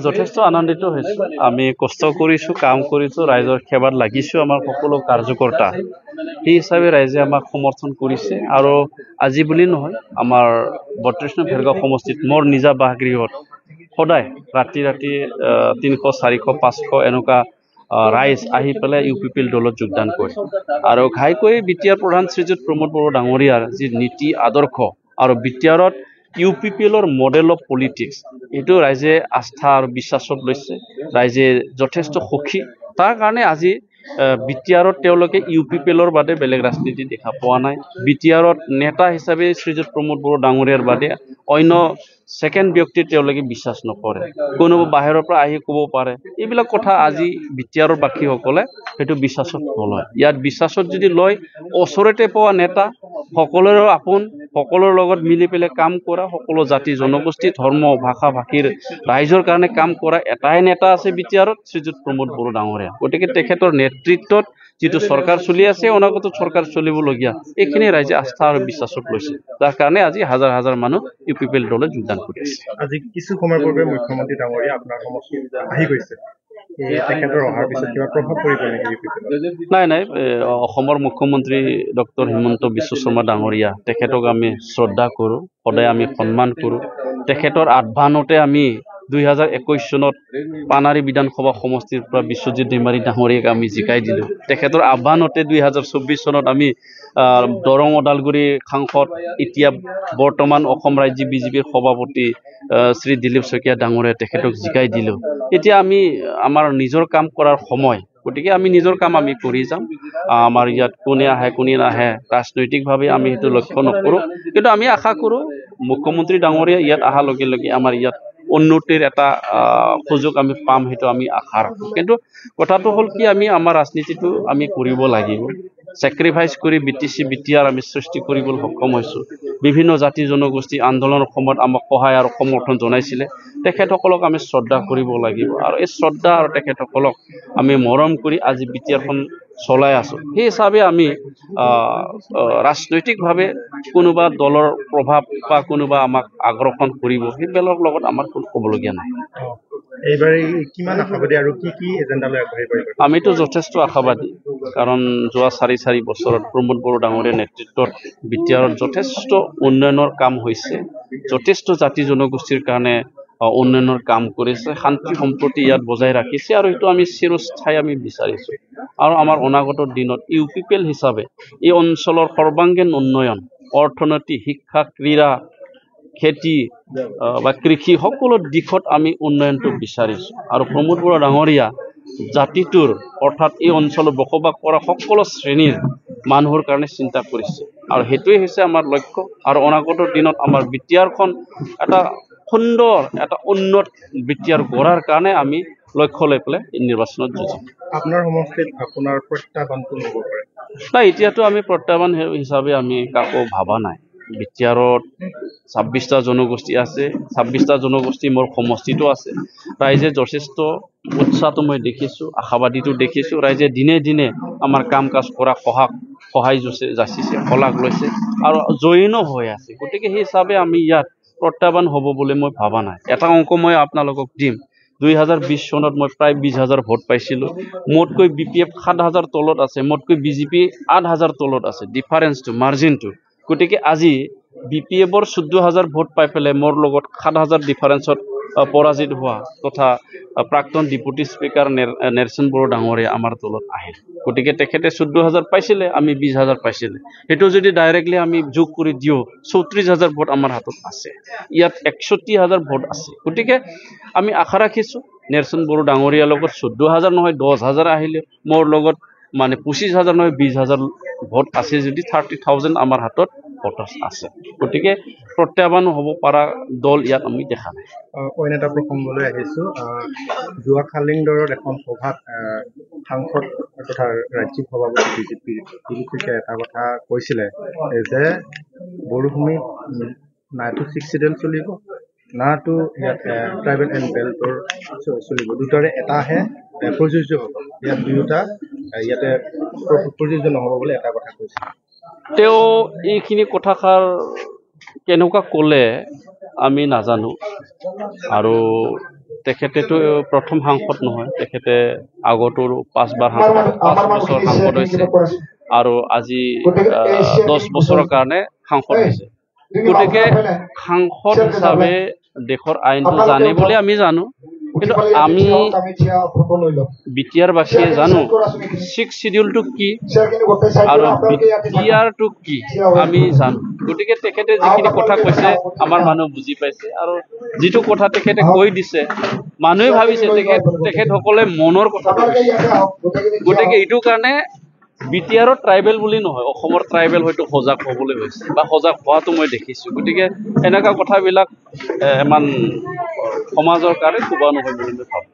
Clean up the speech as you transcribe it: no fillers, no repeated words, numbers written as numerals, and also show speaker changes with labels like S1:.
S1: যথেষ্ট আনন্দিত হৈছো আমি কষ্ট কৰিছো কাম কৰিছো ৰাইজৰ সেৱাত লাগিছো আমাৰ সকলো কাৰ্যকৰ্তা সেই হিচাপে ৰাইজে আমাক সমৰ্থন কৰিছে আৰু আজি বুলি নহয় আমাৰ ৩২ নং ভেৰগাঁও সমষ্টিত মোৰ নিজা বাসগৃহত সদায় ৰাতি ৩০০ ৪০০ ৫০০ এনেকুৱা ৰাইজ আহি পেলাই UPPL দলত যোগদান কৰে আৰু ঘাইকৈ বিটিআৰ প্ৰধান শ্ৰীযুত প্ৰমোদ বড়ো ডাঙৰীয়াৰ যি নীতি আদৰ্শ আৰু বিটিআৰত UPPLৰ মডেল অফ পলিটিক্স এইটো ৰাইজে আস্থা আৰু বিশ্বাসত লৈছে ৰাইজে যথেষ্ট সুখী তাৰ কাৰণে আজি বিটিআৰত তেওঁলোকে UPPLৰ বাদে বেলেগ ৰাজনীতি দেখা পোৱা নাই বিটিআৰত নেতা হিচাপে শ্ৰীযুত প্ৰমোদ বড়ো ডাঙৰীয়াৰ বাদে অন্য সেকেন্ড ব্যক্তি তেওঁলোকে বিশ্বাস নকৰে কোনোবা বাহিৰৰ পৰা আহি ক'ব পাৰে এইবিলাক কথা আজি বিটিআৰৰ বাকীসকলে সেইটো বিশ্বাসত নলয় ইয়াত বিশ্বাসত যদি লয় ওচৰতে পোৱা নেতা সকলোৰে আপোন সকলোৰ লগত মিলি পেলাই কাম কৰা সকলো জাতি জনগোষ্ঠী ধৰ্ম ভাষা ভাষীৰ ৰাইজৰ কাৰণে কাম কৰা এটাই নেতা আছে বিটিআৰত শ্ৰীযুত প্ৰমোদ বড়ো ডাঙৰীয়া গতিকে তেখেতৰ নেতৃত্বত যিটো চৰকাৰ চলি আছে অনাগত চৰকাৰ চলিবলগীয়া এইখিনি ৰাইজে আস্থা আৰু বিশ্বাসত লৈছে যাৰ কাৰণে আজি হাজাৰ হাজাৰ মানুহ UPPL দলত যোগদান কৰি আছে
S2: আজি কিছু সময় পূৰ্বে মুখ্যমন্ত্ৰী ডাঙৰীয়া আপোনাৰ সমষ্টিত আহি গৈছে তেখেতৰ অহাৰ পিছত কিবা প্ৰভাৱ পৰিব নেকি
S1: নাই অসমৰ মুখ্যমন্ত্ৰী ডক্টৰ হিমন্ত বিশ্ব শৰ্মা ডাঙৰীয়া তেখেতক আমি শ্ৰদ্ধা কৰো সদায় আমি সন্মান কৰো তেখেতৰ আহ্বানতে আমি 2021 চনত পানাৰী বিধানসভা সমষ্টিৰ পৰা বিশ্বজিৎ দৈমাৰী ডাঙৰীয়াক আমি জিকাই দিলো তেখেতৰ আহ্বানতে 2024 চনত আমি দৰং ওদালগুৰি সাংসদ এতিয়া বৰ্তমান অসম ৰাজ্য বিজেপিৰ সভাপতি শ্ৰী দিলীপ শইকীয়া ডাঙৰীয়া তেখেতক জিকাই দিলো এতিয়া আমি আমাৰ নিজৰ কাম কৰাৰ সময় গতিকে আমি নিজৰ কাম আমি কৰি যাম আমাৰ ইয়াত কোনে আহে কোনে নাহে ৰাজনৈতিকভাৱে আমি সেইটো লক্ষ্য নকৰো কিন্তু আমি আশা কৰো মুখ্যমন্ত্ৰী ডাঙৰীয়া ইয়াত অহাৰ লগে লগে আমাৰ ইয়াত উন্নতিৰ এটা সুযোগ আমি পাম সেইটো আমি আশা ৰাখো কিন্তু কথাটো হ'ল কি আমি আমাৰ ৰাজনীতিটো আমি কৰিব লাগিব স্যাক্ৰিফাইস কৰি বিটিআৰ আমি সৃষ্টি কৰিবলৈ সক্ষম হৈছো বিভিন্ন জাতি জনগোষ্ঠী আন্দোলনৰ সময়ত আমাক সহায় আৰু সমৰ্থন জনাইছিলে তেখেতসকলক আমি শ্ৰদ্ধা কৰিব লাগিব আৰু এই শ্ৰদ্ধা আৰু তেখেতসকলক আমি মৰম কৰি আজি বিটিআৰখন চলাই আছো সেই হিচাপে আমি ৰাজনৈতিকভাৱে কোনোবা দলৰ প্ৰভাৱ বা কোনোবা আমাক আগ্ৰহণ কৰিব সেইবিলাকৰ লগত আমাৰ কোনো ক'বলগীয়া নাই
S2: এইবাৰ কিমান আশাবাদী আৰু কি এজেন্ডা লৈ আগবাঢ়িব
S1: আমিতো যথেষ্ট আশাবাদী কাৰণ যোৱা 4 বছৰত প্ৰমোদ বড়ো ডাঙৰীয়াৰ নেতৃত্বত বিটিআৰত যথেষ্ট উন্নয়নৰ কাম হৈছে যথেষ্ট জাতি জনগোষ্ঠীৰ কাৰণে উন্নয়নৰ কাম কৰিছে শান্তি সম্প্ৰীতি ইয়াত বজাই ৰাখিছে আৰু এইটো আমি চিৰস্থায়ী আমি বিচাৰিছো আৰু আমাৰ অনাগত দিনত UPPL হিচাপে এই অঞ্চলৰ সৰ্বাংগীন উন্নয়ন অৰ্থনীতি শিক্ষা ক্ৰীড়া খেতি বা কৃষি সকলো দিশত আমি উন্নয়নটো বিচাৰিছো আৰু প্ৰমোদ বড়ো ডাঙৰীয়া জাতিটোৰ অৰ্থাৎ এই অঞ্চলত বসবাস কৰা সকলো শ্ৰেণীৰ মানুহৰ কাৰণে চিন্তা কৰিছে আৰু সেইটোৱে হৈছে আমাৰ লক্ষ্য আৰু অনাগত দিনত আমাৰ বিটিআৰখন এটা সুন্দৰ এটা উন্নত বিটিআৰ গঢ়াৰ কাৰণে আমি লক্ষ্য লৈ পেলাই নিৰ্বাচনত যুঁজিম
S2: আপোনাৰ সমষ্টিত আপোনাৰ প্ৰত্যাহ্বানটো হ'ব পাৰে
S1: নাই এতিয়াতো আমি প্ৰত্যাহ্বান হিচাপে আমি কাকো ভাবা নাই বিটিআৰত 26টা জনগোষ্ঠী আছে 26টা জনগোষ্ঠী মোৰ সমষ্টিতো আছে ৰাইজে যথেষ্ট উৎসাহটো মই দেখিছো আশাবাদীটো দেখিছো ৰাইজে দিনে দিনে আমাৰ কাম কাজ কৰা সহায় যাচিছে শলাগ লৈছে আৰু জয়ীনো হৈ আছে গতিকে সেই হিচাপে আমি ইয়াত প্ৰত্যাহ্বান হ'ব বুলি মই ভাবা নাই এটা অংক মই আপোনালোকক দিম 2020 চনত মই প্ৰায় 20,000 ভোট পাইছিলো মোতকৈ BPF 7,000 তলত আছে মোতকৈ BJP 8,000 তলত আছে ডিফাৰেন্সটো মাৰ্জিনটো গতিকে আজি BPFৰ 14,000 ভোট পাই পেলাই মোৰ লগত 7,000 ডিফাৰেন্সত পৰাজিত হোৱা তথা প্ৰাক্তন ডেপুটি স্পিকাৰ নেৰচন বড়ো ডাঙৰীয়া আমাৰ দলত আহিল গতিকে তেখেতে 14,000 পাইছিলে আমি 20,000 পাইছিলে সেইটো যদি ডাইৰেক্টলি আমি যোগ কৰি দিও 34,000 ভোট আমাৰ হাতত আছে ইয়াত 61,000 ভোট আছে গতিকে আমি আশা ৰাখিছো নেৰচন বড়ো ডাঙৰীয়াৰ লগত 14,000 নহয় 10,000 আহিলে মোৰ লগত মানে 25,000 নহয় 20,000 ভোট আছে যদি 30,000 আমাৰ হাতত ভোট আছে গতিকে প্ৰত্যাহ্বান হ'ব পৰা দল ইয়াত আমি দেখা নাই
S2: অইন এটা প্ৰসংগলৈ আহিছো যোৱা খালিংদৰত এখন সভাত সাংসদ তথা ৰাজ্যিক সভাপতি বিজেপিৰ এটা কথা কৈছিলে যে বড়োভূমিত নাইটো 6 চিডিউল চলিব নাটো ইয়াত ট্ৰাইবেল এণ্ড বেল্টৰ চলিব দুটাৰে এটাহে প্ৰযোজ্য হ'ব ইয়াত দুয়োটা ইয়াতে প্ৰযোজ্য নহ'ব বুলি এটা কথা কৈছে
S1: তেওঁ এইখিনি কথাষাৰ কেনেকুৱা ক'লে আমি নাজানো আৰু তেখেতেতো প্ৰথম সাংসদ নহয়, তেখেতে আগতো 5 বছৰ সাংসদ হৈছে আৰু আজি 10 বছৰৰ কাৰণে সাংসদ হৈছে। গতিকে সাংসদ হিচাপে দেশৰ আইনটো জানে বুলি আমি জানো, কিন্তু আমি বিটিআৰ বাসীয়ে জানো 6 শিডিউলটো কি আৰু বিটিআৰটো কি আমি জানো। গতিকে তেখেতে যিখিনি কথা কৈছে আমাৰ মানুহ বুজি পাইছে আৰু যিটো কথা তেখেতে কৈ দিছে মানুহে ভাবিছে তেখেতসকলে মনৰ কথা কৈছে। গতিকে এইটো কাৰণে বিটিআৰৰ ট্ৰাইবেল বুলি নহয়, অসমৰ ট্ৰাইবেল হয়তো সজাগ হ'বলৈ হৈছে বা সজাগ হোৱাটো মই দেখিছোঁ। গতিকে এনেকুৱা কথাবিলাক ইমান সমাজৰ কাৰণে শুভ নহয় বুলি মই ভাবোঁ।